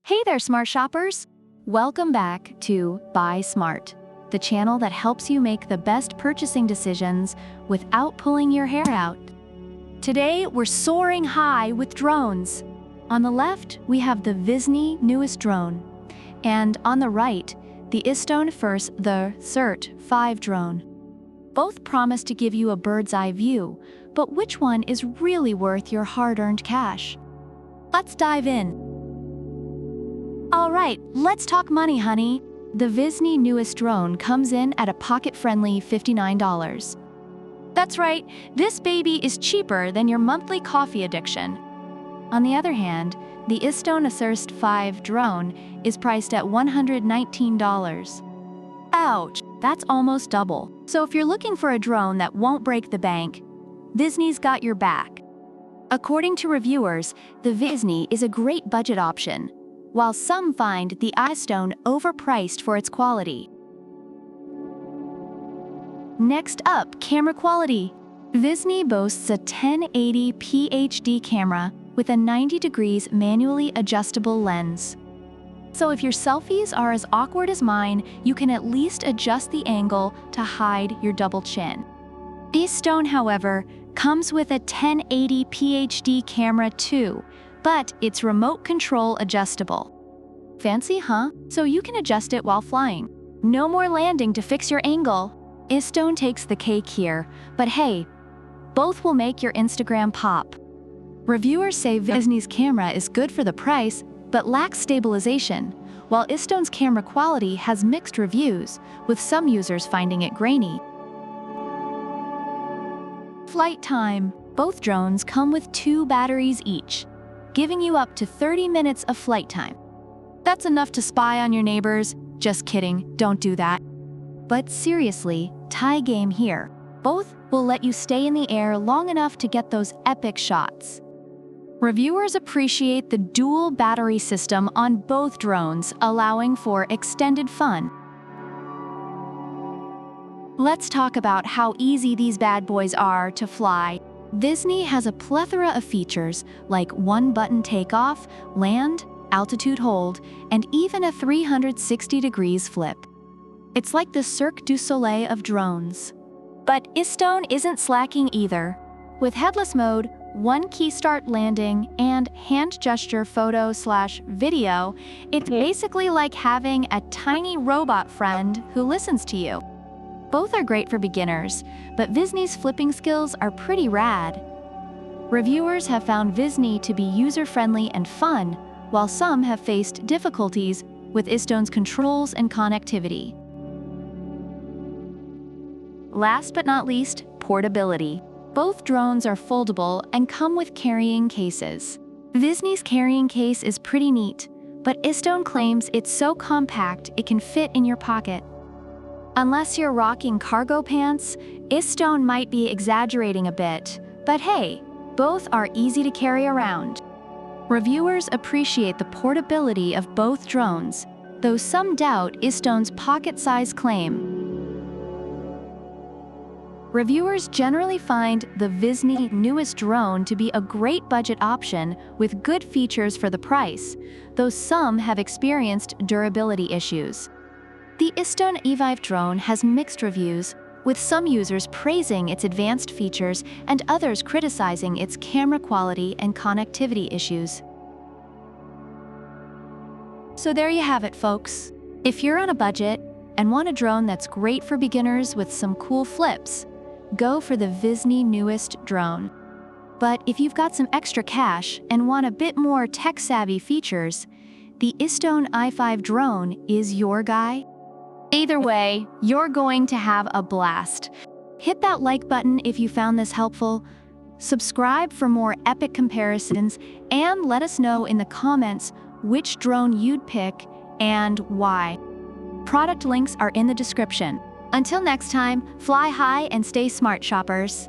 Hey there, smart shoppers! Welcome back to Buy Smart, the channel that helps you make the best purchasing decisions without pulling your hair out. Today, we're soaring high with drones. On the left, we have the VISNEE Newest Drone, and on the right, the istone the CERT 5 drone. Both promise to give you a bird's eye view, but which one is really worth your hard-earned cash? Let's dive in. Alright, let's talk money, honey. The VISNEE Newest Drone comes in at a pocket-friendly $59. That's right, this baby is cheaper than your monthly coffee addiction. On the other hand, the istone CERT 5 drone is priced at $119. Ouch, that's almost double. So if you're looking for a drone that won't break the bank, VISNEE's got your back. According to reviewers, the VISNEE is a great budget option, while some find the istone overpriced for its quality. Next up, camera quality. VISNEE boasts a 1080p HD camera with a 90 degrees manually adjustable lens. So if your selfies are as awkward as mine, you can at least adjust the angle to hide your double chin. Istone, however, comes with a 1080p HD camera too, but it's remote control adjustable. Fancy, huh? So you can adjust it while flying. No more landing to fix your angle. Istone takes the cake here, but hey, both will make your Instagram pop. Reviewers say VISNEE's camera is good for the price, but lacks stabilization, while istone's camera quality has mixed reviews, with some users finding it grainy. Flight time. Both drones come with 2 batteries each, giving you up to 30 minutes of flight time. That's enough to spy on your neighbors. Just kidding, don't do that. But seriously, tie game here. Both will let you stay in the air long enough to get those epic shots. Reviewers appreciate the dual battery system on both drones, allowing for extended fun. Let's talk about how easy these bad boys are to fly. VISNEE has a plethora of features like one-button takeoff, land, altitude hold, and even a 360 degrees flip. It's like the Cirque du Soleil of drones. But istone isn't slacking either. With headless mode, one key start landing, and hand gesture photo/video, it's basically like having a tiny robot friend who listens to you. Both are great for beginners, but VISNEE's flipping skills are pretty rad. Reviewers have found VISNEE to be user-friendly and fun, while some have faced difficulties with istone's controls and connectivity. Last but not least, portability. Both drones are foldable and come with carrying cases. VISNEE's carrying case is pretty neat, but istone claims it's so compact it can fit in your pocket. Unless you're rocking cargo pants, istone might be exaggerating a bit, but hey, both are easy to carry around. Reviewers appreciate the portability of both drones, though some doubt istone's pocket-size claim. Reviewers generally find the VISNEE Newest Drone to be a great budget option with good features for the price, though some have experienced durability issues. The istone E5 drone has mixed reviews, with some users praising its advanced features and others criticizing its camera quality and connectivity issues. So there you have it, folks. If you're on a budget and want a drone that's great for beginners with some cool flips, go for the VISNEE Newest Drone. But if you've got some extra cash and want a bit more tech-savvy features, the istone i5 drone is your guy. Either way, you're going to have a blast. Hit that like button if you found this helpful, subscribe for more epic comparisons, and let us know in the comments which drone you'd pick and why. Product links are in the description. Until next time, fly high and stay smart, shoppers.